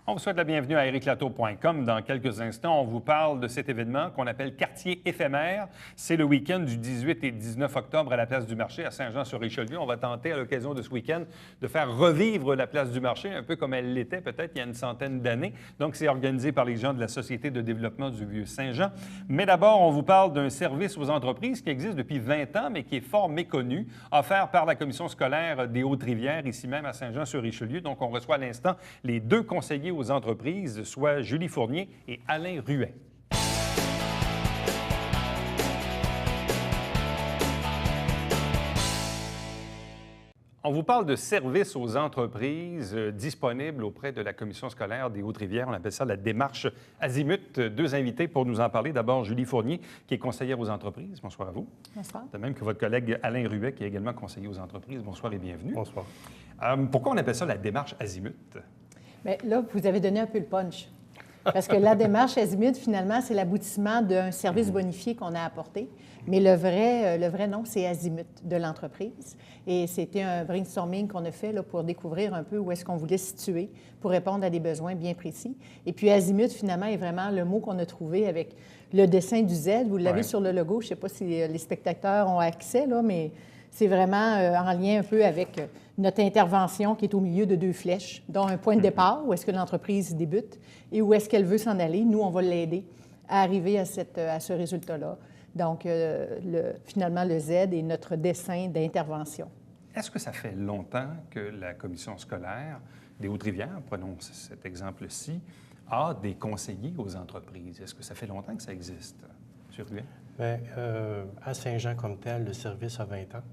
On vous souhaite la bienvenue à ericlatour.com. Dans quelques instants, on vous parle de cet événement qu'on appelle Quartier éphémère. C'est le week-end du 18 et 19 octobre à la Place du Marché à Saint-Jean-sur-Richelieu. On va tenter, à l'occasion de ce week-end, de faire revivre la Place du Marché, un peu comme elle l'était peut-être il y a une centaine d'années. Donc, c'est organisé par les gens de la Société de développement du Vieux-Saint-Jean. Mais d'abord, on vous parle d'un service aux entreprises qui existe depuis 20 ans, mais qui est fort méconnu, offert par la Commission scolaire des Hautes-Rivières, ici même à Saint-Jean-sur-Richelieu. Donc, on reçoit à l'instant les deux conseillers aux entreprises, soit Julie Fournier et Alain Ruet. On vous parle de services aux entreprises disponibles auprès de la Commission scolaire des Hautes-Rivières. On appelle ça la démarche Azimut. Deux invités pour nous en parler. D'abord, Julie Fournier, qui est conseillère aux entreprises. Bonsoir à vous. Bonsoir. De même que votre collègue Alain Ruet, qui est également conseiller aux entreprises. Bonsoir et bienvenue. Bonsoir. Pourquoi on appelle ça la démarche Azimut? Bien, là, vous avez donné un peu le punch. Parce que la démarche Azimut, finalement, c'est l'aboutissement d'un service bonifié qu'on a apporté. Mais le vrai nom, c'est Azimut de l'entreprise. Et c'était un brainstorming qu'on a fait là, pour découvrir un peu où est-ce qu'on voulait situer pour répondre à des besoins bien précis. Et puis Azimut, finalement, est vraiment le mot qu'on a trouvé avec le dessin du Z. Vous l'avez sur le logo. Je ne sais pas si les spectateurs ont accès, là, mais c'est vraiment en lien un peu avec notre intervention qui est au milieu de deux flèches, dont un point de départ, où est-ce que l'entreprise débute et où est-ce qu'elle veut s'en aller. Nous, on va l'aider à arriver à ce résultat-là. Donc, finalement, le Z est notre dessin d'intervention. Est-ce que ça fait longtemps que la Commission scolaire des Hautes-Rivières, prenons cet exemple-ci, a des conseillers aux entreprises? Est-ce que ça fait longtemps que ça existe? M. Ruet? Bien, à Saint-Jean comme tel, le service a 20 ans.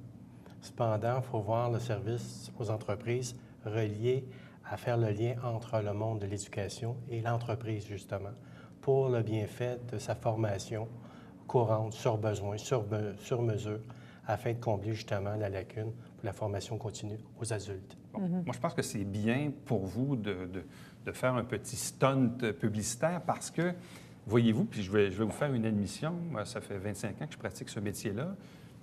Cependant, il faut voir le service aux entreprises relié à faire le lien entre le monde de l'éducation et l'entreprise, justement, pour le bienfait de sa formation courante, sur besoin, sur mesure, afin de combler justement la lacune pour la formation continue aux adultes. Bon. Moi, je pense que c'est bien pour vous de faire un petit stunt publicitaire parce que, voyez-vous, puis je vais vous faire une admission, ça fait 25 ans que je pratique ce métier-là.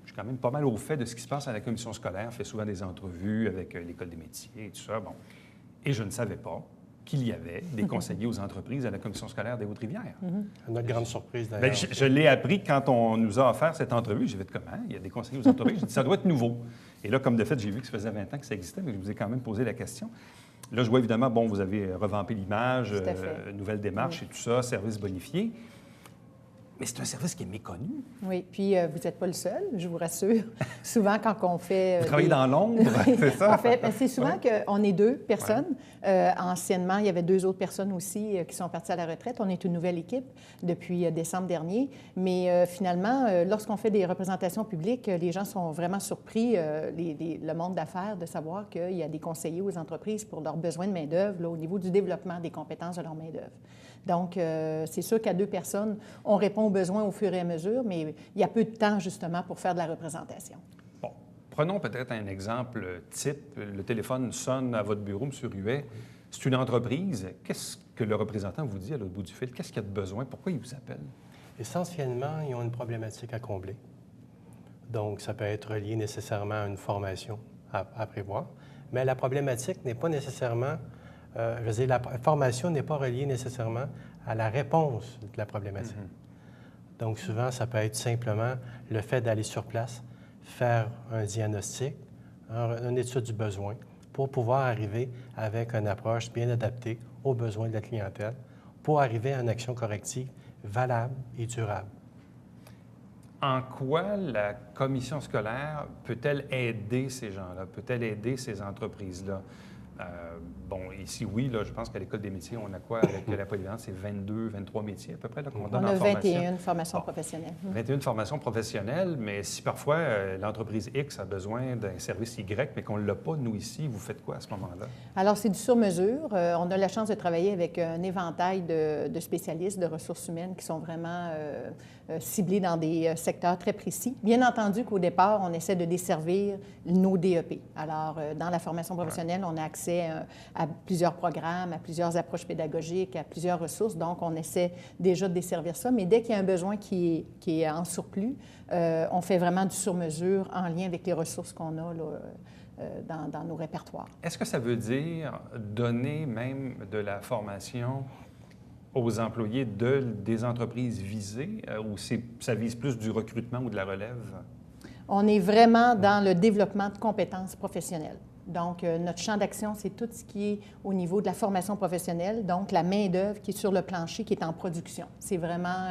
Je suis quand même pas mal au fait de ce qui se passe à la commission scolaire. Je fais souvent des entrevues avec l'École des métiers et tout ça. Bon. Et je ne savais pas qu'il y avait des conseillers aux entreprises à la commission scolaire des Hautes-Rivières. À notre grande surprise, Bien, d'ailleurs. je l'ai appris quand on nous a offert cette entrevue. J'ai fait comment? Il y a des conseillers aux entreprises. J'ai dit, ça doit être nouveau. Et là, comme de fait, j'ai vu que ça faisait 20 ans que ça existait, mais je vous ai quand même posé la question. Là, je vois évidemment, bon, vous avez revampé l'image, nouvelle démarche et tout ça, service bonifié. Mais c'est un service qui est méconnu. Oui, puis vous n'êtes pas le seul, je vous rassure. Souvent, quand on fait... Vous travaillez dans l'ombre, c'est ça? En fait, c'est souvent qu'on est deux personnes. Anciennement, il y avait deux autres personnes aussi qui sont parties à la retraite. On est une nouvelle équipe depuis décembre dernier. Mais finalement, lorsqu'on fait des représentations publiques, les gens sont vraiment surpris, le monde d'affaires, de savoir qu'il y a des conseillers aux entreprises pour leurs besoins de main-d'œuvre au niveau du développement des compétences de leur main-d'œuvre. Donc, c'est sûr qu'à deux personnes, on répond aux besoins au fur et à mesure, mais il y a peu de temps, justement, pour faire de la représentation. Bon, prenons peut-être un exemple type. Le téléphone sonne à votre bureau, M. Ruet. C'est une entreprise. Qu'est-ce que le représentant vous dit à l'autre bout du fil? Qu'est-ce qu'il y a de besoin? Pourquoi il vous appelle? Essentiellement, ils ont une problématique à combler. Donc, ça peut être lié nécessairement à une formation à prévoir. Mais la problématique n'est pas nécessairement... je veux dire, la formation n'est pas reliée nécessairement à la réponse de la problématique. Donc, souvent, ça peut être simplement le fait d'aller sur place, faire un diagnostic, une étude du besoin, pour pouvoir arriver avec une approche bien adaptée aux besoins de la clientèle, pour arriver à une action corrective valable et durable. En quoi la commission scolaire peut-elle aider ces gens-là? Peut-elle aider ces entreprises-là? Bon, ici, oui, là, je pense qu'à l'École des métiers, on a quoi avec la polyvalence? C'est 22, 23 métiers à peu près qu'on donne en formation. On a 21 formations professionnelles. 21 formations professionnelles, mais si parfois l'entreprise X a besoin d'un service Y, mais qu'on ne l'a pas, nous ici, vous faites quoi à ce moment-là? Alors, c'est du sur-mesure. On a la chance de travailler avec un éventail de spécialistes de ressources humaines qui sont vraiment ciblés dans des secteurs très précis. Bien entendu qu'au départ, on essaie de desservir nos DEP. Alors, dans la formation professionnelle, on a accès à plusieurs programmes, à plusieurs approches pédagogiques, à plusieurs ressources. Donc, on essaie déjà de desservir ça. Mais dès qu'il y a un besoin qui est en surplus, on fait vraiment du sur-mesure en lien avec les ressources qu'on a là, dans nos répertoires. Est-ce que ça veut dire donner même de la formation aux employés des entreprises visées ou ça vise plus du recrutement ou de la relève? On est vraiment dans le développement de compétences professionnelles. Donc, notre champ d'action, c'est tout ce qui est au niveau de la formation professionnelle, donc la main-d'œuvre qui est sur le plancher, qui est en production. C'est vraiment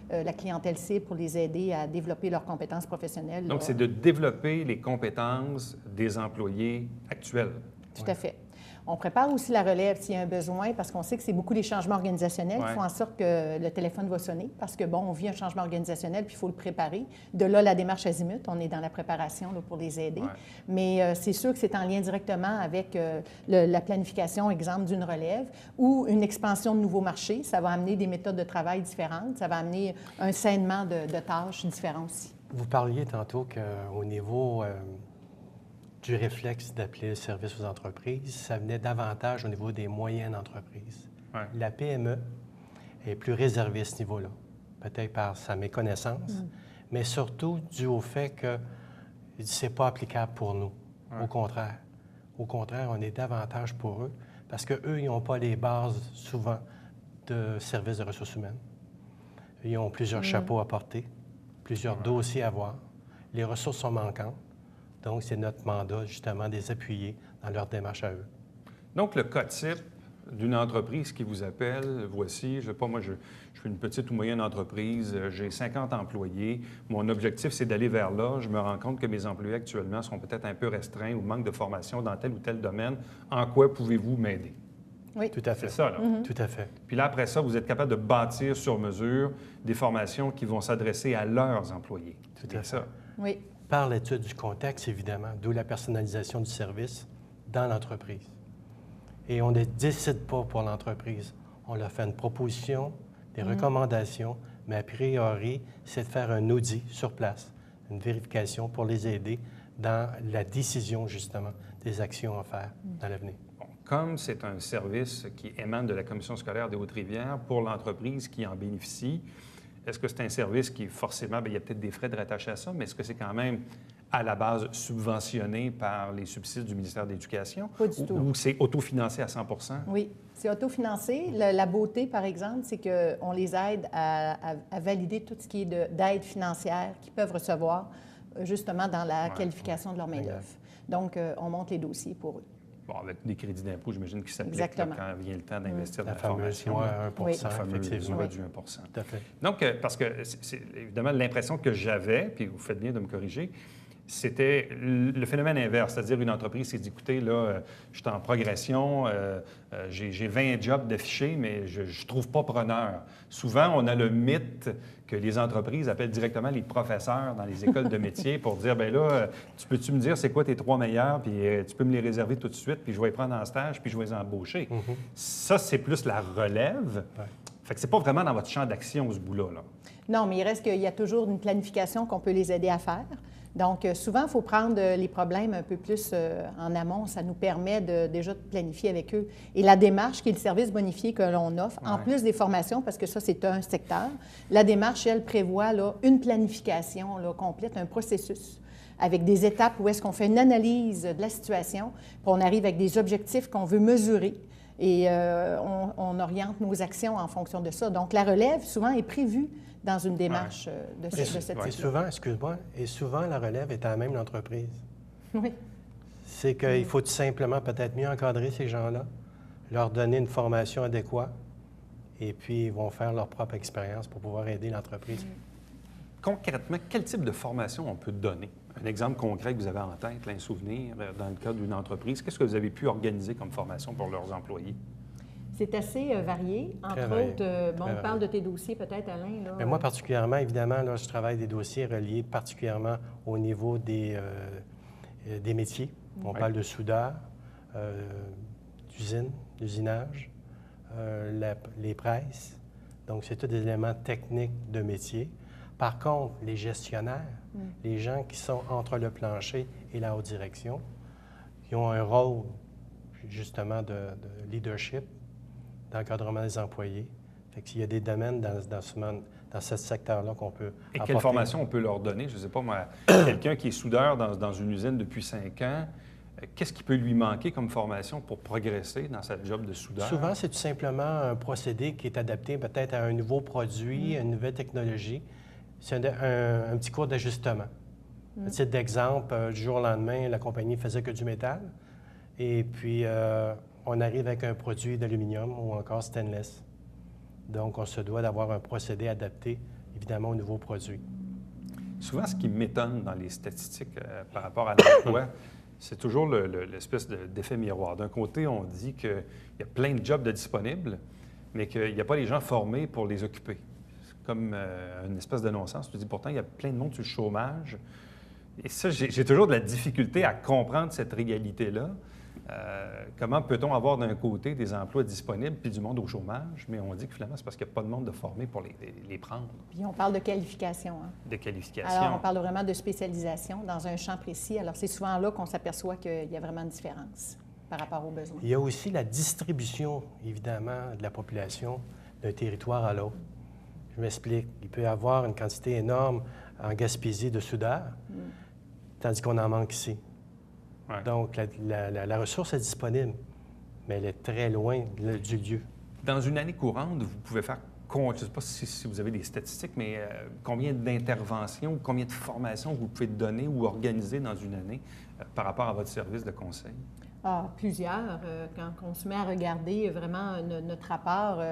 la clientèle cible pour les aider à développer leurs compétences professionnelles. Donc, c'est de développer les compétences des employés actuels. Tout à fait. On prépare aussi la relève s'il y a un besoin, parce qu'on sait que c'est beaucoup les changements organisationnels qui font en sorte que le téléphone va sonner, parce que, bon, on vit un changement organisationnel, puis il faut le préparer. De là, la démarche Azimut, on est dans la préparation là, pour les aider. Mais c'est sûr que c'est en lien directement avec la planification, exemple, d'une relève ou une expansion de nouveaux marchés. Ça va amener des méthodes de travail différentes, ça va amener un sainement de tâches différents aussi. Vous parliez tantôt qu'au niveau du réflexe d'appeler le service aux entreprises, ça venait davantage au niveau des moyennes entreprises. Ouais. La PME est plus réservée à ce niveau-là, peut-être par sa méconnaissance, mais surtout dû au fait que ce n'est pas applicable pour nous. Ouais. Au contraire, on est davantage pour eux parce qu'eux, ils n'ont pas les bases, souvent, de services de ressources humaines. Ils ont plusieurs chapeaux à porter, plusieurs dossiers à voir. Les ressources sont manquantes. Donc, c'est notre mandat, justement, de les appuyer dans leur démarche à eux. Donc, le cas type d'une entreprise qui vous appelle, voici, je ne sais pas, moi, je fais une petite ou moyenne entreprise, j'ai 50 employés, mon objectif, c'est d'aller vers là. Je me rends compte que mes employés actuellement sont peut-être un peu restreints ou manquent de formation dans tel ou tel domaine. En quoi pouvez-vous m'aider? Oui, tout à fait. C'est ça, là. Tout à fait. Puis là, après ça, vous êtes capable de bâtir sur mesure des formations qui vont s'adresser à leurs employés. Tout à fait. Ça. Oui. Par l'étude du contexte, évidemment, d'où la personnalisation du service dans l'entreprise. Et on ne décide pas pour l'entreprise. On leur fait une proposition, des recommandations, mais a priori, c'est de faire un audit sur place, une vérification pour les aider dans la décision, justement, des actions à faire dans l'avenir. Bon, comme c'est un service qui émane de la Commission scolaire des Hautes-Rivières pour l'entreprise qui en bénéficie, est-ce que c'est un service qui, forcément, bien, il y a peut-être des frais de rattaché à ça, mais est-ce que c'est quand même, à la base, subventionné par les subsides du ministère de l'Éducation? Pas du tout. Ou c'est autofinancé à 100 Oui, c'est autofinancé. La beauté, par exemple, c'est qu'on les aide à valider tout ce qui est d'aide financière qu'ils peuvent recevoir, justement, dans la qualification de leur main-d'œuvre. Donc, on monte les dossiers pour eux. Bon, avec des crédits d'impôt, j'imagine qu'ils s'appliquent quand vient le temps d'investir dans la formation. formation. À 1 La fameuse loi du 1 Tout à fait. Donc, parce que c'est évidemment l'impression que j'avais, puis vous faites bien de me corriger, c'était le phénomène inverse, c'est-à-dire une entreprise qui dit, écoutez, là, je suis en progression, j'ai 20 jobs d'affichés, mais je ne trouve pas preneur. Souvent, on a le mythe que les entreprises appellent directement les professeurs dans les écoles de métier pour dire, bien là, peux-tu me dire c'est quoi tes 3 meilleurs, puis tu peux me les réserver tout de suite, puis je vais les prendre en stage, puis je vais les embaucher. Ça, c'est plus la relève. Ouais. Fait que c'est pas vraiment dans votre champ d'action, ce bout-là. Là. Non, mais il reste qu'il y a toujours une planification qu'on peut les aider à faire. Donc, souvent, il faut prendre les problèmes un peu plus en amont. Ça nous permet déjà de planifier avec eux. Et la démarche, qui est le service bonifié que l'on offre, en plus des formations, parce que ça, c'est un secteur, la démarche, elle, prévoit là, une planification là, complète, un processus avec des étapes où est-ce qu'on fait une analyse de la situation, puis on arrive avec des objectifs qu'on veut mesurer et on oriente nos actions en fonction de ça. Donc, la relève, souvent, est prévue dans une démarche de cette type. Souvent, excuse-moi, et souvent, la relève est à la même l'entreprise. Oui. C'est qu'il faut tout simplement peut-être mieux encadrer ces gens-là, leur donner une formation adéquate, et puis ils vont faire leur propre expérience pour pouvoir aider l'entreprise. Concrètement, quel type de formation on peut donner? Un exemple concret que vous avez en tête, un souvenir dans le cadre d'une entreprise. Qu'est-ce que vous avez pu organiser comme formation pour leurs employés? C'est assez varié. Entre autres, on parle de tes dossiers peut-être, Alain. Là, mais moi, particulièrement, évidemment, là, je travaille des dossiers reliés particulièrement au niveau des métiers. On parle de soudeur, d'usine, d'usinage, les presses. Donc, c'est tous des éléments techniques de métier. Par contre, les gestionnaires, les gens qui sont entre le plancher et la haute direction, qui ont un rôle, justement, de leadership, d'encadrement des employés. Fait qu'il y a des domaines dans ce secteur-là qu'on peut apporter. Quelle formation on peut leur donner? Je ne sais pas, moi, quelqu'un qui est soudeur dans une usine depuis 5 ans, Qu'est-ce qui peut lui manquer comme formation pour progresser dans sa job de soudeur? Souvent, c'est tout simplement un procédé qui est adapté peut-être à un nouveau produit, à une nouvelle technologie. C'est un petit cours d'ajustement. À titre d'exemple, du jour au lendemain, la compagnie faisait que du métal. Et puis, on arrive avec un produit d'aluminium ou encore stainless. Donc, on se doit d'avoir un procédé adapté, évidemment, au nouveau produit. Souvent, ce qui m'étonne dans les statistiques par rapport à l'emploi, c'est toujours l'espèce d'effet miroir. D'un côté, on dit qu'il y a plein de jobs de disponibles, mais qu'il n'y a pas les gens formés pour les occuper. C'est comme une espèce de non-sens. Tu dis pourtant, il y a plein de monde sur le chômage. Et ça, j'ai toujours de la difficulté à comprendre cette réalité-là. Comment peut-on avoir d'un côté des emplois disponibles puis du monde au chômage, mais on dit que finalement, c'est parce qu'il n'y a pas de monde de formé pour les prendre. Puis on parle de qualification. Hein? De qualification. Alors, on parle vraiment de spécialisation dans un champ précis. Alors, c'est souvent là qu'on s'aperçoit qu'il y a vraiment une différence par rapport aux besoins. Il y a aussi la distribution, évidemment, de la population d'un territoire à l'autre. Je m'explique. Il peut y avoir une quantité énorme en Gaspésie de soudeurs, tandis qu'on en manque ici. Ouais. Donc, la ressource est disponible, mais elle est très loin du lieu. Dans une année courante, vous pouvez faire, je ne sais pas si vous avez des statistiques, mais combien d'interventions, combien de formations vous pouvez donner ou organiser dans une année par rapport à votre service de conseil? Ah, plusieurs. Quand on se met à regarder vraiment notre rapport,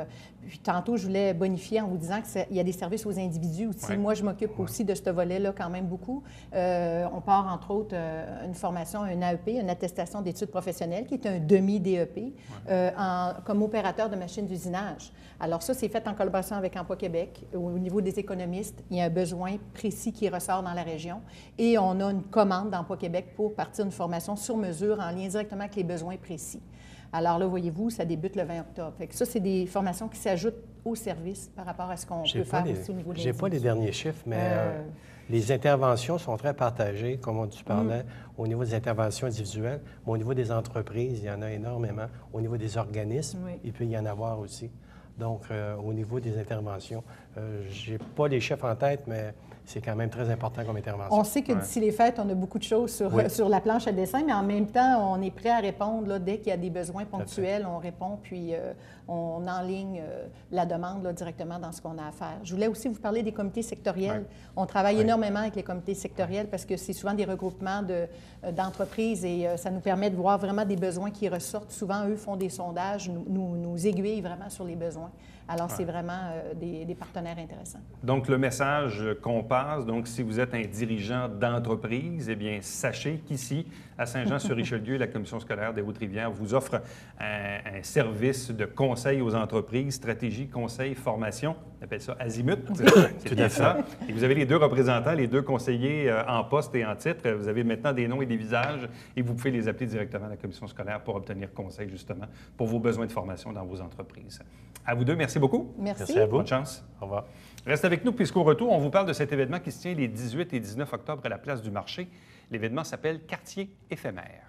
puis tantôt, je voulais bonifier en vous disant qu'il y a des services aux individus aussi. Ouais. Moi, je m'occupe aussi de ce volet-là quand même beaucoup. On part, entre autres, une formation, un AEP, une attestation d'études professionnelles, qui est un demi-DEP, comme opérateur de machines d'usinage. Alors ça, c'est fait en collaboration avec Emploi Québec. Au niveau des économistes, il y a un besoin précis qui ressort dans la région et on a une commande d'Emploi Québec pour partir d'une formation sur mesure en lien directement avec les besoins précis. Alors là, voyez-vous, ça débute le 20 octobre. Fait que ça, c'est des formations qui s'ajoutent au service par rapport à ce qu'on peut faire aussi au niveau des Je n'ai pas les derniers chiffres, mais les interventions sont très partagées, comme tu parlais, au niveau des interventions individuelles, mais au niveau des entreprises, il y en a énormément. Au niveau des organismes, il peut y en avoir aussi. Donc, au niveau des interventions, je n'ai pas les chiffres en tête, mais c'est quand même très important comme intervention. On sait que d'ici les fêtes, on a beaucoup de choses sur la planche à dessin, mais en même temps, on est prêt à répondre. Là, dès qu'il y a des besoins ponctuels, on répond, puis on enligne la demande là, directement dans ce qu'on a à faire. Je voulais aussi vous parler des comités sectoriels. On travaille énormément avec les comités sectoriels parce que c'est souvent des regroupements d'entreprises et ça nous permet de voir vraiment des besoins qui ressortent. Souvent, eux font des sondages, nous aiguillent vraiment sur les besoins. Alors, c'est vraiment des partenaires intéressants. Donc, le message qu'on passe, donc si vous êtes un dirigeant d'entreprise, eh bien, sachez qu'ici, à Saint-Jean-sur-Richelieu, la Commission scolaire des Hautes-Rivières vous offre un service de conseil aux entreprises, stratégie, conseil, formation. On appelle ça Azimut. C'est bien ça. Et vous avez les deux représentants, les deux conseillers en poste et en titre. Vous avez maintenant des noms et des visages et vous pouvez les appeler directement à la Commission scolaire pour obtenir conseil, justement, pour vos besoins de formation dans vos entreprises. À vous deux, merci beaucoup. Merci à vous. Bonne chance. Au revoir. Reste avec nous puisqu'au retour, on vous parle de cet événement qui se tient les 18 et 19 octobre à la place du marché. L'événement s'appelle Quartier éphémère.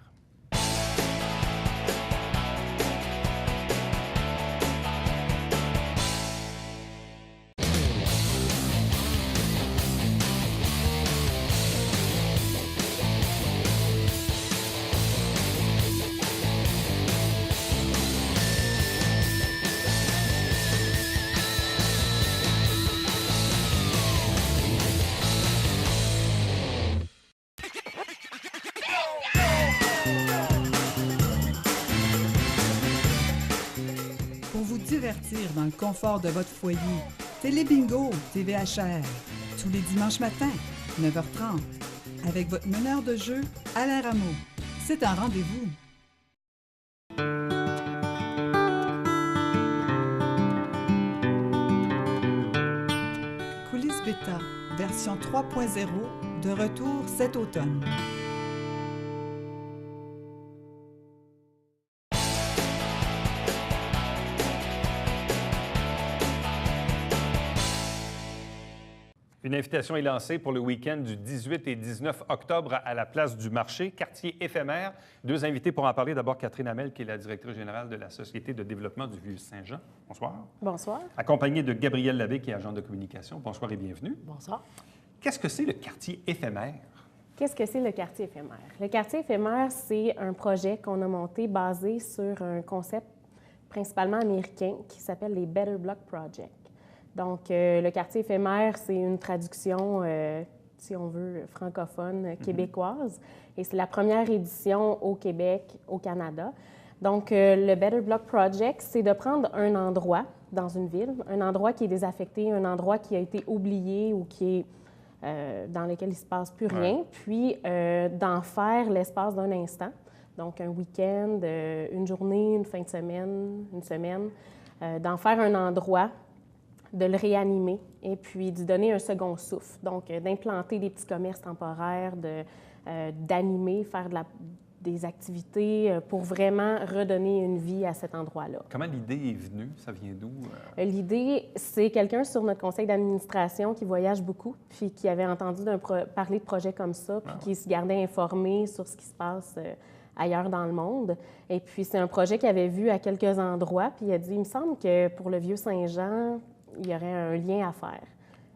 Pour vous divertir dans le confort de votre foyer, Télébingo TVHR, tous les dimanches matins, 9h30, avec votre meneur de jeu, Alain Rameau. C'est un rendez-vous. Coulisses Bêta, version 3.0, de retour cet automne. Une invitation est lancée pour le week-end du 18 et 19 octobre à la place du marché, quartier éphémère. Deux invités pour en parler. D'abord, Catherine Hamel, qui est la directrice générale de la Société de développement du Vieux-Saint-Jean. Bonsoir. Bonsoir. Accompagnée de Gabrielle Labbé, qui est agent de communication. Bonsoir et bienvenue. Bonsoir. Qu'est-ce que c'est le quartier éphémère? Qu'est-ce que c'est le quartier éphémère? Le quartier éphémère, c'est un projet qu'on a monté basé sur un concept principalement américain qui s'appelle les Better Block Project. Donc, le quartier éphémère, c'est une traduction, si on veut, francophone, québécoise. Et c'est la première édition au Québec, au Canada. Donc, le Better Block Project, c'est de prendre un endroit dans une ville, un endroit qui est désaffecté, un endroit qui a été oublié ou qui est dans lequel il ne se passe plus rien, puis d'en faire l'espace d'un instant. Donc, un week-end, une journée, une fin de semaine, une semaine, d'en faire un endroit, de le réanimer et puis d'y donner un second souffle. Donc, d'implanter des petits commerces temporaires, d'animer, faire des activités pour vraiment redonner une vie à cet endroit-là. Comment l'idée est venue? Ça vient d'où? L'idée, c'est quelqu'un sur notre conseil d'administration qui voyage beaucoup, puis qui avait entendu parler de projets comme ça, puis qui se gardait informé sur ce qui se passe ailleurs dans le monde. Et puis, c'est un projet qu'il avait vu à quelques endroits, puis il a dit, il me semble que pour le Vieux-Saint-Jean, il y aurait un lien à faire.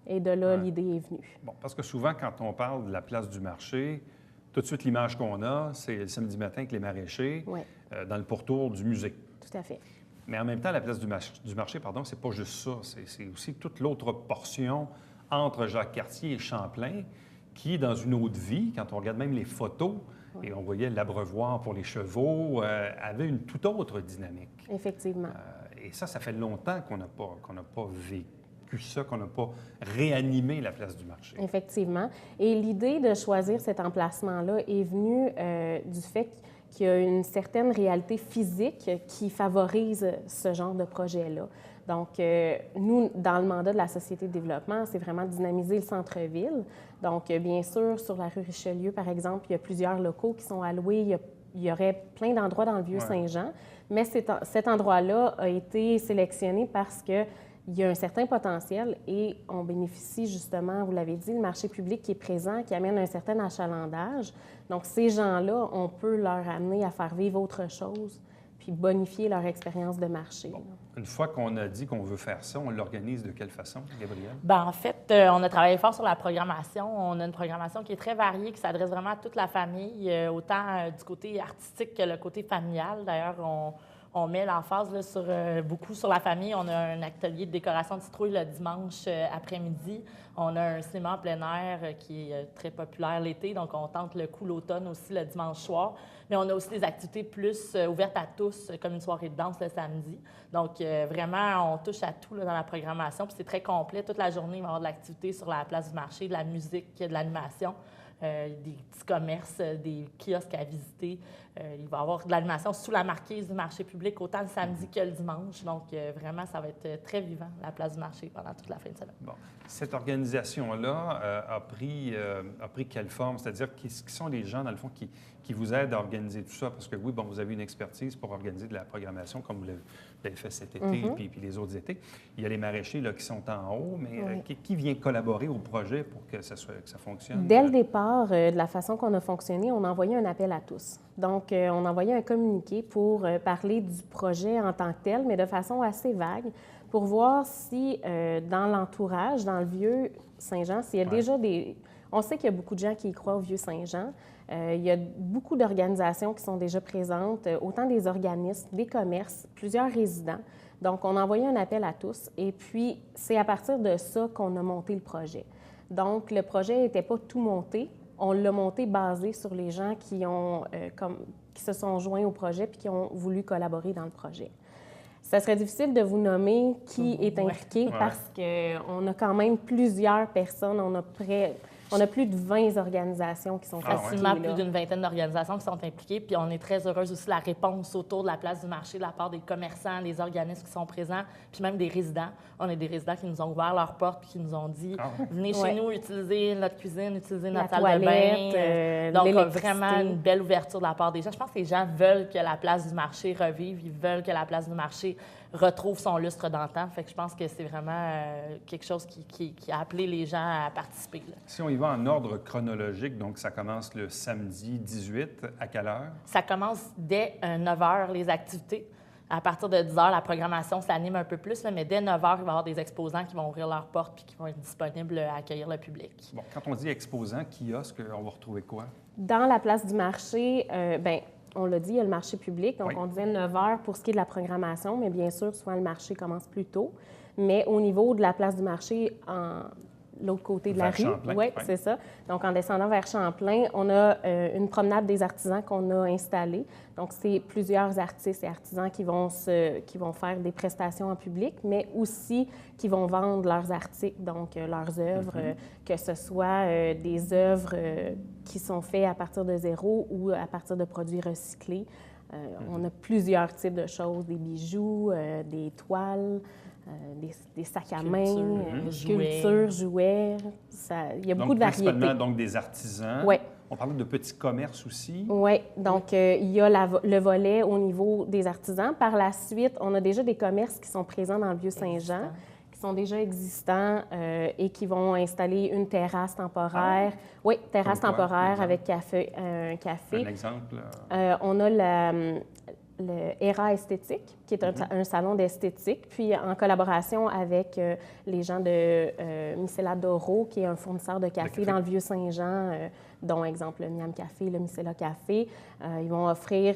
Et de là, l'idée est venue. Bon, parce que souvent, quand on parle de la place du marché, tout de suite, l'image qu'on a, c'est le samedi matin avec les maraîchers dans le pourtour du musée. Tout à fait. Mais en même temps, la place du marché, pardon, c'est pas juste ça. C'est aussi toute l'autre portion entre Jacques-Cartier et Champlain qui, dans une autre vie, quand on regarde même les photos, et on voyait l'abreuvoir pour les chevaux, avait une toute autre dynamique. Effectivement. Et ça fait longtemps qu'on n'a pas vécu ça, qu'on n'a pas réanimé la place du marché. Effectivement. Et l'idée de choisir cet emplacement-là est venue du fait qu'il y a une certaine réalité physique qui favorise ce genre de projet-là. Donc, nous, dans le mandat de la Société de développement, c'est vraiment dynamiser le centre-ville. Donc, bien sûr, sur la rue Richelieu, par exemple, il y a plusieurs locaux qui sont alloués. Il y aurait plein d'endroits dans le Vieux-Saint-Jean, mais cet endroit-là a été sélectionné parce que il y a un certain potentiel et on bénéficie justement, vous l'avez dit, le marché public qui est présent, qui amène un certain achalandage. Donc, ces gens-là, on peut leur amener à faire vivre autre chose puis bonifier leur expérience de marché. Bon. Une fois qu'on a dit qu'on veut faire ça, on l'organise de quelle façon, Gabrielle? Bien, en fait, on a travaillé fort sur la programmation. On a une programmation qui est très variée, qui s'adresse vraiment à toute la famille, autant du côté artistique que le côté familial. D'ailleurs, on met l'emphase beaucoup sur la famille. On a un atelier de décoration de citrouille le dimanche après-midi. On a un cinéma en plein air qui est très populaire l'été, donc on tente le coup l'automne aussi le dimanche soir. Mais on a aussi des activités plus ouvertes à tous, comme une soirée de danse le samedi. Donc vraiment, on touche à tout là, dans la programmation. Puis c'est très complet. Toute la journée, il va y avoir de l'activité sur la place du marché, de la musique, de l'animation. Des petits commerces, des kiosques à visiter. Il va y avoir de l'animation sous la marquise du marché public, autant le samedi que le dimanche. Donc, vraiment, ça va être très vivant, la place du marché, pendant toute la fin de semaine. Bon. Cette organisation-là a pris quelle forme? C'est-à-dire, qui sont les gens, dans le fond, qui vous aident à organiser tout ça? Parce que oui, bon, vous avez une expertise pour organiser de la programmation, comme vous l'avez fait cet été puis les autres étés. Il y a les maraîchers là, qui sont en haut, mais qui vient collaborer au projet pour que ça fonctionne? Dès le départ, de la façon qu'on a fonctionné, on a envoyé un appel à tous. Donc, on a envoyé un communiqué pour parler du projet en tant que tel, mais de façon assez vague, pour voir si, dans l'entourage, dans le Vieux-Saint-Jean, s'il y a déjà des... On sait qu'il y a beaucoup de gens qui y croient au Vieux-Saint-Jean. Il y a beaucoup d'organisations qui sont déjà présentes, autant des organismes, des commerces, plusieurs résidents. Donc, on a envoyé un appel à tous et puis c'est à partir de ça qu'on a monté le projet. Donc, le projet n'était pas tout monté. On l'a monté basé sur les gens qui se sont joints au projet puis qui ont voulu collaborer dans le projet. Ça serait difficile de vous nommer qui est impliqué parce qu'on a quand même plusieurs personnes. On a plus de 20 organisations qui sont facilement plus d'une vingtaine d'organisations qui sont impliquées. Puis on est très heureuse aussi de la réponse autour de la place du marché de la part des commerçants, des organismes qui sont présents, puis même des résidents. On a des résidents qui nous ont ouvert leurs portes puis qui nous ont dit venez chez nous, utilisez notre cuisine, utilisez notre salle de bain. Donc vraiment une belle ouverture de la part des gens. Je pense que les gens veulent que la place du marché revive, ils veulent que la place du marché retrouve son lustre d'antan. Fait que je pense que c'est vraiment quelque chose qui a appelé les gens à participer. Là. Si on y va en ordre chronologique, donc ça commence le samedi 18, à quelle heure? Ça commence dès 9 h, les activités. À partir de 10 h, la programmation s'anime un peu plus, là, mais dès 9 h, il va y avoir des exposants qui vont ouvrir leurs portes puis qui vont être disponibles à accueillir le public. Bon, quand on dit exposant, kiosque, on va retrouver quoi? Dans la place du marché, on l'a dit, il y a le marché public. Donc, Oui. on disait 9 h pour ce qui est de la programmation, mais bien sûr, souvent, le marché commence plus tôt. Mais au niveau de la place du marché, l'autre côté de la Vers rue. Champlain, Oui, oui. c'est ça. Donc, en descendant vers Champlain, on a une promenade des artisans qu'on a installée. Donc, c'est plusieurs artistes et artisans qui vont faire des prestations en public, mais aussi qui vont vendre leurs articles, donc leurs œuvres, que ce soit des œuvres qui sont faites à partir de zéro ou à partir de produits recyclés. On a plusieurs types de choses, des bijoux, des toiles, des sacs à main, sculptures, jouets. Il y a beaucoup de variétés. Principalement, donc, des artisans. Oui. On parlait de petits commerces aussi. Oui, donc il y a le volet au niveau des artisans. Par la suite, on a déjà des commerces qui sont présents dans le Vieux-Saint-Jean, qui sont déjà existants et qui vont installer une terrasse temporaire. Oui, terrasse Comme quoi, temporaire un avec un café. Un exemple? On a le ERA Esthétique, qui est un salon d'esthétique, puis en collaboration avec les gens de Micella Doro, qui est un fournisseur de café dans le Vieux-Saint-Jean, dont, exemple, le Miam Café, le Micella Café. Ils vont offrir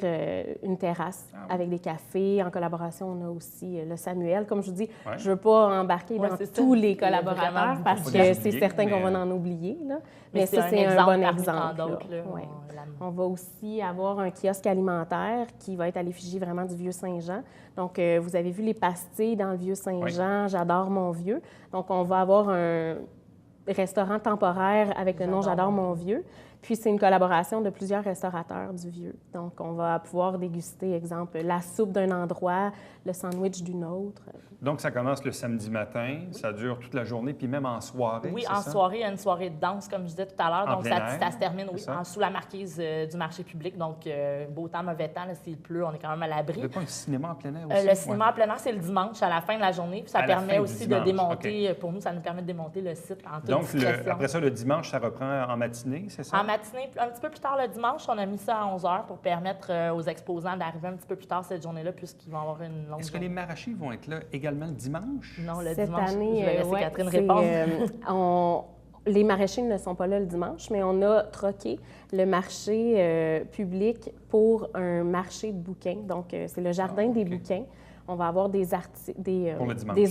une terrasse avec des cafés. En collaboration, on a aussi le Samuel. Comme je vous dis, je ne veux pas embarquer dans tous les collaborateurs parce que c'est certain qu'on va en oublier. Là. Mais ça, c'est un bon exemple. On va aussi avoir un kiosque alimentaire qui va être à l'effigie vraiment du Vieux-Saint-Jean. Donc, vous avez vu les pastilles dans le Vieux-Saint-Jean, J'adore mon vieux. Donc, on va avoir un restaurant temporaire avec le nom J'adore mon vieux. Puis, c'est une collaboration de plusieurs restaurateurs du Vieux. Donc, on va pouvoir déguster, exemple, la soupe d'un endroit, le sandwich d'une autre. Donc, ça commence le samedi matin, ça dure toute la journée, puis même en soirée, Oui, c'est en ça? soirée, il y a une soirée de danse, comme je disais tout à l'heure. En Donc, plein ça air, se termine ça? sous la marquise du marché public. Donc, beau temps, mauvais temps, là, s'il pleut, on est quand même à l'abri. Vous n'avez pas un cinéma en plein air aussi? Le cinéma en plein air, c'est le dimanche, à la fin de la journée. Puis ça permet aussi de démonter, pour nous, ça nous permet de démonter le site en toute discrétion. Après ça, le dimanche, ça reprend en matinée, c'est ça? En matinée, un petit peu plus tard le dimanche, on a mis ça à 11 h pour permettre aux exposants d'arriver un petit peu plus tard cette journée-là, puisqu'ils vont avoir une longue Est-ce que les maraîchers vont être là également le dimanche? Non, le Cette dimanche, année, je vais laisser Catherine répondre. Les maraîchers ne sont pas là le dimanche, mais on a troqué le marché public pour un marché de bouquins. Donc, c'est le jardin des bouquins. On va avoir des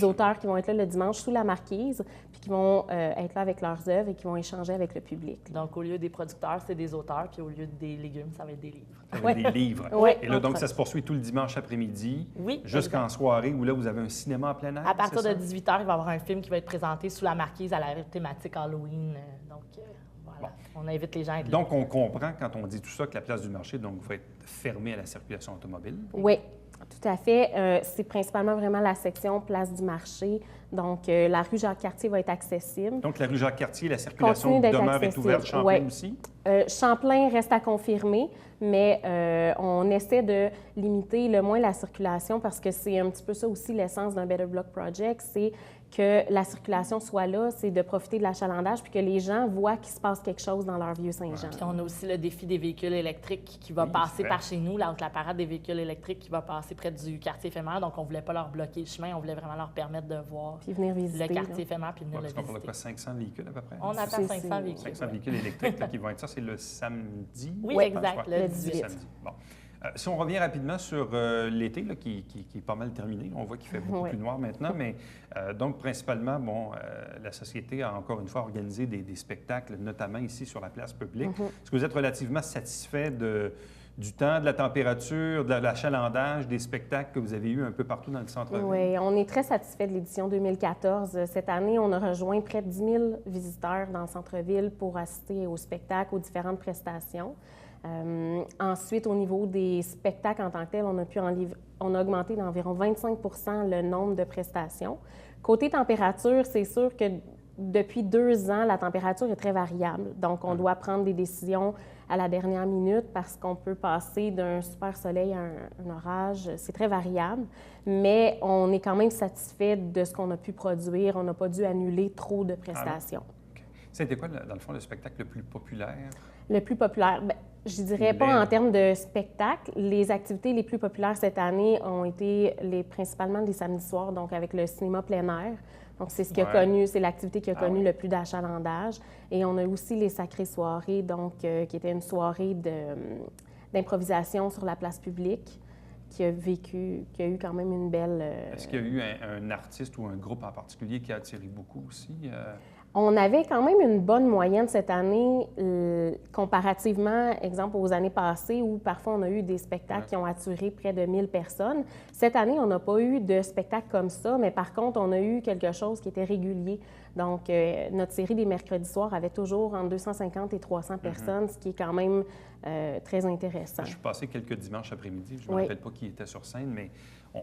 auteurs qui vont être là le dimanche sous la marquise, puis qui vont être là avec leurs œuvres et qui vont échanger avec le public. Donc, au lieu des producteurs, c'est des auteurs, puis au lieu des légumes, ça va être des livres. Ça va être des livres. Oui, Et là, donc, ça se poursuit tout le dimanche après-midi, jusqu'en soirée, où là, vous avez un cinéma en plein air. À partir de 18 h, il va y avoir un film qui va être présenté sous la marquise à la thématique Halloween. Donc, voilà, on invite les gens à être là. Donc, on comprend, quand on dit tout ça, que la place du marché va être fermée à la circulation automobile. Oui. Tout à fait. C'est principalement vraiment la section place du marché. Donc, la rue Jacques-Cartier va être accessible. Donc, la rue Jacques-Cartier, la circulation Continue d'être demeure accessible. ouverte. Champlain aussi? Champlain reste à confirmer, mais on essaie de limiter le moins la circulation parce que c'est un petit peu ça aussi l'essence d'un Better Block Project, c'est que la circulation soit là, c'est de profiter de l'achalandage puis que les gens voient qu'il se passe quelque chose dans leur Vieux-Saint-Jean. Puis on a aussi le défi des véhicules électriques qui va passer par chez nous, la parade des véhicules électriques qui va passer près du quartier éphémère. Donc, on ne voulait pas leur bloquer le chemin, on voulait vraiment leur permettre de voir puis venir visiter, le quartier éphémère puis venir le visiter. On parle de quoi, 500 véhicules à peu près? On attend 500 véhicules. 500 véhicules électriques là, qui vont être ça, c'est le samedi? Oui, exact, le 18. Samedi. Bon. Si on revient rapidement sur l'été, là, qui est pas mal terminé, on voit qu'il fait beaucoup plus noir maintenant, mais donc principalement, la Société a encore une fois organisé des spectacles, notamment ici sur la place publique. Est-ce que vous êtes relativement satisfait du temps, de la température, de l'achalandage, des spectacles que vous avez eus un peu partout dans le centre-ville? Oui, on est très satisfait de l'édition 2014. Cette année, on a rejoint près de 10 000 visiteurs dans le centre-ville pour assister aux spectacles, aux différentes prestations. Ensuite, au niveau des spectacles en tant que tels, on a augmenté d'environ 25 le nombre de prestations. Côté température, c'est sûr que depuis 2 ans, la température est très variable. Donc, on doit prendre des décisions à la dernière minute parce qu'on peut passer d'un super soleil à un orage. C'est très variable, mais on est quand même satisfait de ce qu'on a pu produire. On n'a pas dû annuler trop de prestations. C'était quoi, dans le fond, le spectacle le plus populaire? Le plus populaire? Bien, Je dirais pas en termes de spectacle. Les activités les plus populaires cette année ont été principalement les samedis soirs, donc avec le cinéma plein air. Donc, c'est ce qui a connu, c'est l'activité qui a connu le plus d'achalandage. Et on a aussi les sacrées soirées, donc qui était une soirée d'improvisation sur la place publique qui a eu quand même une belle... Est-ce qu'il y a eu un artiste ou un groupe en particulier qui a attiré beaucoup aussi? On avait quand même une bonne moyenne cette année, comparativement, exemple, aux années passées, où parfois on a eu des spectacles qui ont attiré près de 1000 personnes. Cette année, on n'a pas eu de spectacle comme ça, mais par contre, on a eu quelque chose qui était régulier. Donc, notre série des mercredis soirs avait toujours entre 250 et 300 personnes, ce qui est quand même très intéressant. Je suis passé quelques dimanches après-midi. Je ne me rappelle pas qui était sur scène, mais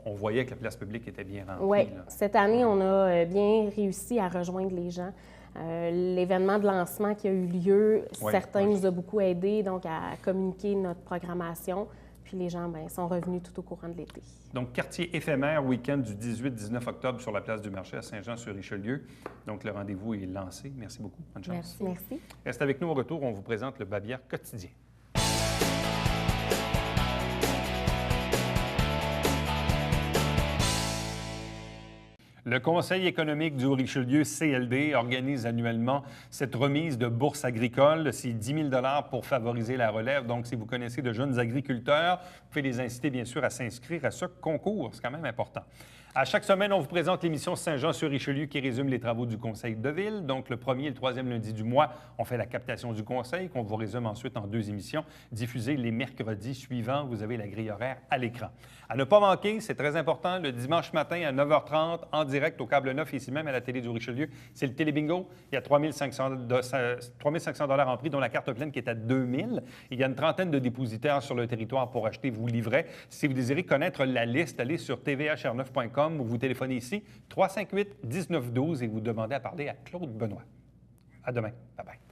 on voyait que la place publique était bien remplie. Oui, cette année, on a bien réussi à rejoindre les gens. L'événement de lancement qui a eu lieu, certains nous a beaucoup aidés donc à communiquer notre programmation. Puis les gens sont revenus tout au courant de l'été. Donc, quartier éphémère, week-end du 18-19 octobre sur la place du marché à Saint-Jean-sur-Richelieu. Donc, le rendez-vous est lancé. Merci beaucoup. Bonne chance. Merci. Reste avec nous au retour. On vous présente le Bavière quotidien. Le Conseil économique du Richelieu, CLD, organise annuellement cette remise de bourse agricole. C'est 10 000 $ pour favoriser la relève. Donc, si vous connaissez de jeunes agriculteurs, vous pouvez les inciter, bien sûr, à s'inscrire à ce concours. C'est quand même important. À chaque semaine, on vous présente l'émission Saint-Jean-sur-Richelieu qui résume les travaux du Conseil de ville. Donc, le premier et le troisième lundi du mois, on fait la captation du Conseil, qu'on vous résume ensuite en 2 émissions, diffusées les mercredis suivants. Vous avez la grille horaire à l'écran. À ne pas manquer, c'est très important, le dimanche matin à 9h30, en direct au câble 9, ici même à la télé du Richelieu, c'est le Télébingo. Il y a 3 500 $ en prix, dont la carte pleine qui est à 2 000. Il y a une trentaine de dépositaires sur le territoire pour acheter vos livrets. Si vous désirez connaître la liste, allez sur tvhr9.com ou vous téléphonez ici, 358-1912 et vous demandez à parler à Claude Benoît. À demain. Bye-bye.